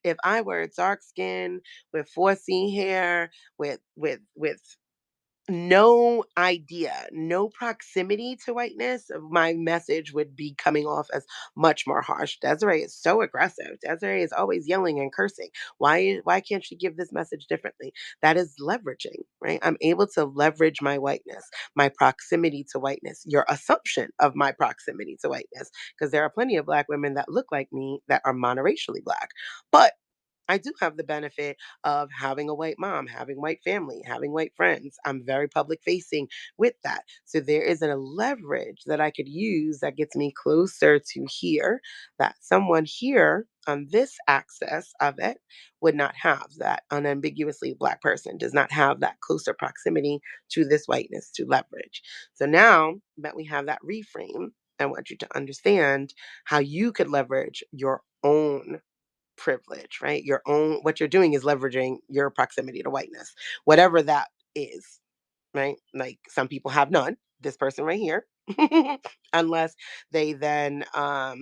If I were dark skin with 4C hair, with no idea, no proximity to whiteness, my message would be coming off as much more harsh. Desiree is so aggressive. Desiree is always yelling and cursing. Why can't she give this message differently? That is leveraging, right? I'm able to leverage my whiteness, my proximity to whiteness, your assumption of my proximity to whiteness, because there are plenty of black women that look like me that are monoracially black. But I do have the benefit of having a white mom, having white family, having white friends. I'm very public facing with that. So there is a leverage that I could use that gets me closer to here that someone here on this axis of it would not have. That unambiguously black person does not have that closer proximity to this whiteness to leverage. So now that we have that reframe, I want you to understand how you could leverage your own privilege, right? Your own, what you're doing is leveraging your proximity to whiteness, whatever that is, right? Like some people have none, this person right here, unless they then are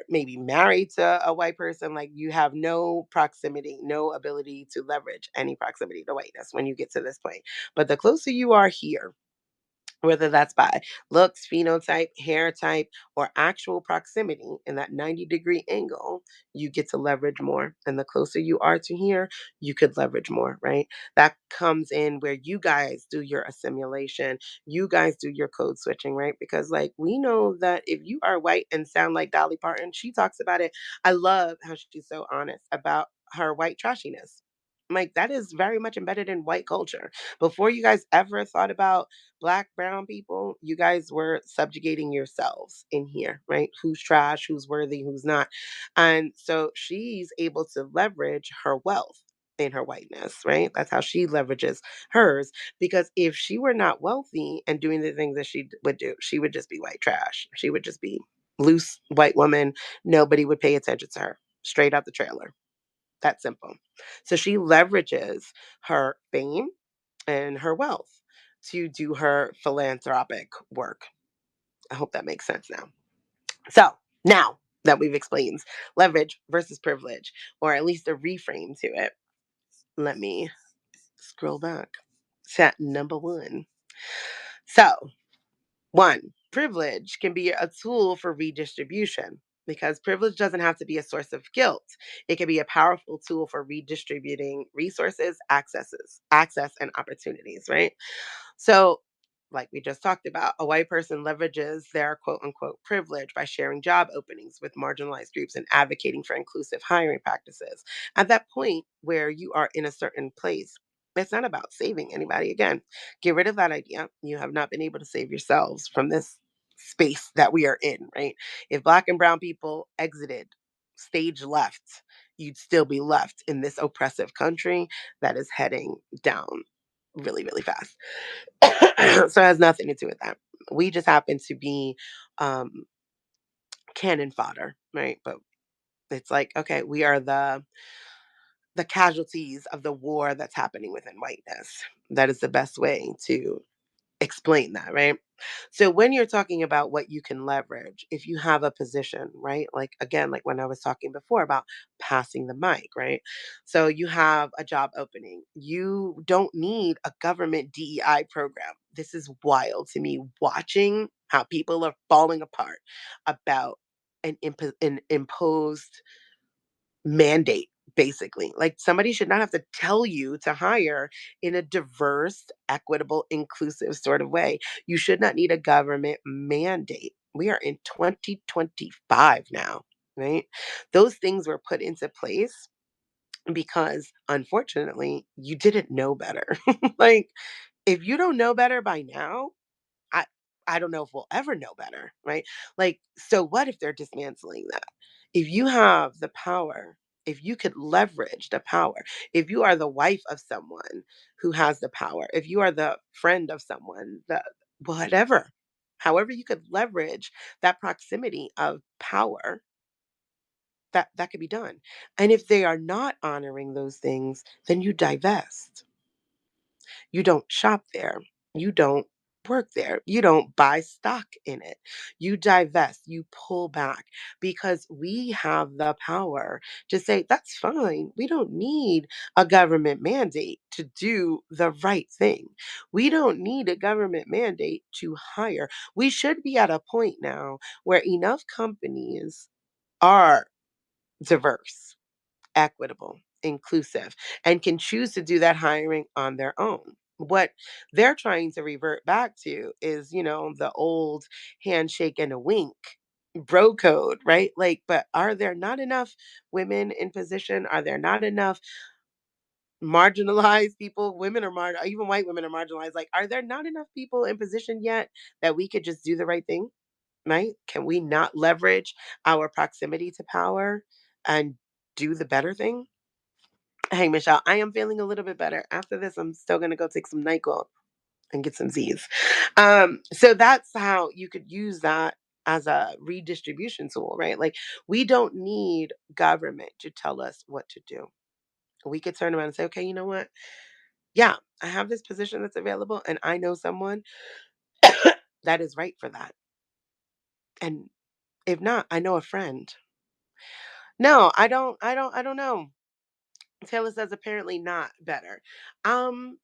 maybe married to a white person. Like you have no proximity, no ability to leverage any proximity to whiteness when you get to this point. But the closer you are here, whether that's by looks, phenotype, hair type, or actual proximity in that 90-degree angle, you get to leverage more. And the closer you are to here, you could leverage more, right? That comes in where you guys do your assimilation, you guys do your code switching, right? Because, like, we know that if you are white and sound like Dolly Parton, she talks about it. I love how she's so honest about her white trashiness. Like, that is very much embedded in white culture. Before you guys ever thought about black, brown people, you guys were subjugating yourselves in here, right? Who's trash, who's worthy, who's not. And so she's able to leverage her wealth in her whiteness, right? That's how she leverages hers. Because if she were not wealthy and doing the things that would do, she would just be white trash. She would just be loose white woman. Nobody would pay attention to her. Straight out the trailer. That simple. So she leverages her fame and her wealth to do her philanthropic work. I hope that makes sense now. So now that we've explained leverage versus privilege, or at least a reframe to it, let me scroll back to number one. So, one, privilege can be a tool for redistribution because privilege doesn't have to be a source of guilt. It can be a powerful tool for redistributing resources, access, and opportunities, right? So, like we just talked about, a white person leverages their quote unquote privilege by sharing job openings with marginalized groups and advocating for inclusive hiring practices. At that point where you are in a certain place, it's not about saving anybody. Again, get rid of that idea. You have not been able to save yourselves from this space that we are in, right? If black and brown people exited stage left, you'd still be left in this oppressive country that is heading down really, really fast. So it has nothing to do with that. We just happen to be um, cannon fodder, right? But it's like, okay, we are the casualties of the war that's happening within whiteness. That is the best way to explain that, right? So when you're talking about what you can leverage, if you have a position, right? Like again, like when I was talking before about passing the mic, right? So you have a job opening. You don't need a government DEI program. This is wild to me watching how people are falling apart about an imposed mandate, basically. Like somebody should not have to tell you to hire in a diverse, equitable, inclusive sort of way. You should not need a government mandate. We are in 2025 now, right? Those things were put into place because unfortunately you didn't know better. Like if you don't know better by now, I I don't know if we'll ever know better, right? Like, so what if they're dismantling that? If you have the power, if you could leverage the power, if you are the wife of someone who has the power, if you are the friend of someone, the whatever, however you could leverage that proximity of power, that could be done. And if they are not honoring those things, then you divest. You don't shop there. You don't work there. You don't buy stock in it. You divest, you pull back because we have the power to say, that's fine. We don't need a government mandate to do the right thing. We don't need a government mandate to hire. We should be at a point now where enough companies are diverse, equitable, inclusive, and can choose to do that hiring on their own. What they're trying to revert back to is, the old handshake and a wink bro code, right? Like, but are there not enough women in position? Are there not enough marginalized people? Women are even white women are marginalized. Like, are there not enough people in position yet that we could just do the right thing? Right? Can we not leverage our proximity to power and do the better thing? Hey, Michelle, I am feeling a little bit better. After this, I'm still going to go take some NyQuil and get some Z's. So that's how you could use that as a redistribution tool, right? Like, we don't need government to tell us what to do. We could turn around and say, okay, you know what? Yeah, I have this position that's available, and I know someone that is right for that. And if not, I know a friend. No, I don't know. Taylor says apparently not better. Um,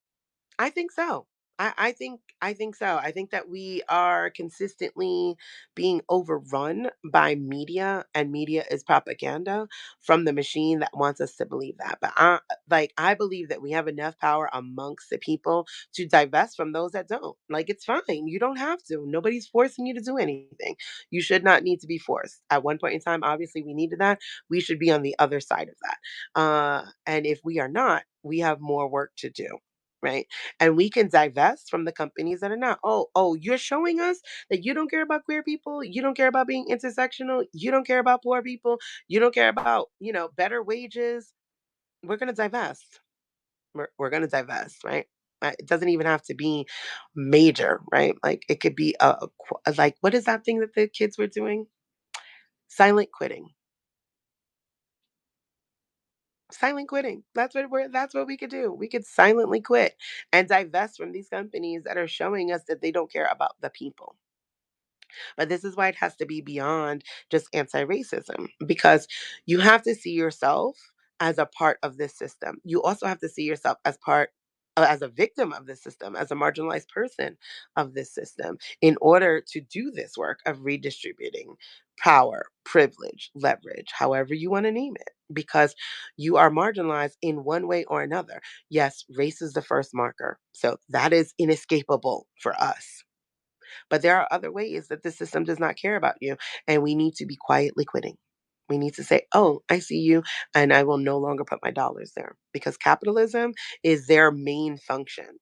I think so. I think so. I think that we are consistently being overrun by media, and media is propaganda from the machine that wants us to believe that. But I believe that we have enough power amongst the people to divest from those that don't. Like, it's fine. You don't have to. Nobody's forcing you to do anything. You should not need to be forced. At one point in time, obviously we needed that. We should be on the other side of that. And if we are not, we have more work to do. Right. And we can divest from the companies that are not. Oh, you're showing us that you don't care about queer people, you don't care about being intersectional, you don't care about poor people, you don't care about, better wages. We're going to divest. We're going to divest, right? It doesn't even have to be major, right? Like, it could be like, what is that thing that the kids were doing? Silent quitting. Silent quitting. That's what we could do. We could silently quit and divest from these companies that are showing us that they don't care about the people. But this is why it has to be beyond just anti-racism, because you have to see yourself as a part of this system. You also have to see yourself as as a victim of this system, as a marginalized person of this system, in order to do this work of redistributing power, privilege, leverage, however you want to name it, because you are marginalized in one way or another. Yes, race is the first marker. So that is inescapable for us. But there are other ways that the system does not care about you, and we need to be quietly quitting. We need to say, oh, I see you, and I will no longer put my dollars there, because capitalism is their main function,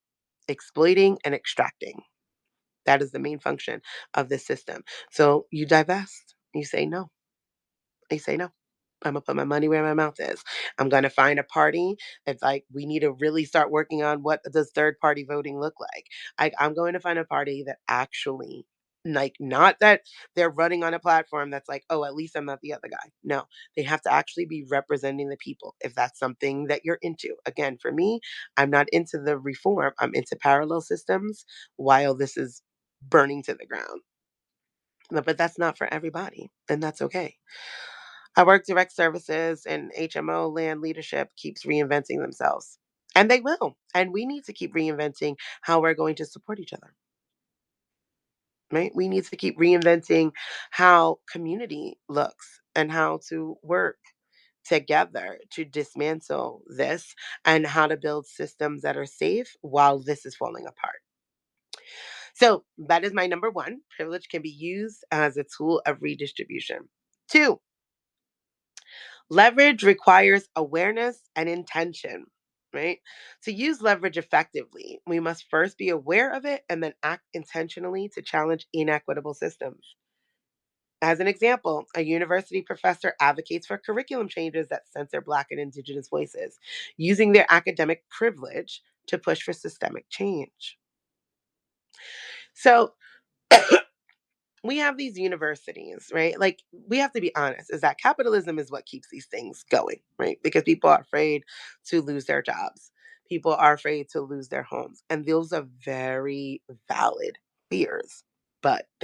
exploiting and extracting. That is the main function of the system. So you divest, you say no. They say no. I'm gonna put my money where my mouth is. I'm gonna find a party. It's like, we need to really start working on what does third party voting look like. I'm going to find a party that actually, like, not that they're running on a platform that's like, oh, at least I'm not the other guy. No, they have to actually be representing the people. If that's something that you're into. Again, for me, I'm not into the reform. I'm into parallel systems while this is burning to the ground. But that's not for everybody, and that's okay. I work direct services, and HMO land leadership keeps reinventing themselves. And they will. And we need to keep reinventing how we're going to support each other, right? We need to keep reinventing how community looks and how to work together to dismantle this, and how to build systems that are safe while this is falling apart. So that is my number one. Privilege can be used as a tool of redistribution. Two, leverage requires awareness and intention, right? To use leverage effectively, we must first be aware of it and then act intentionally to challenge inequitable systems. As an example, a university professor advocates for curriculum changes that censor Black and Indigenous voices, using their academic privilege to push for systemic change. So, we have these universities, right? Like, we have to be honest, is that capitalism is what keeps these things going, right? Because people are afraid to lose their jobs. People are afraid to lose their homes. And those are very valid fears. But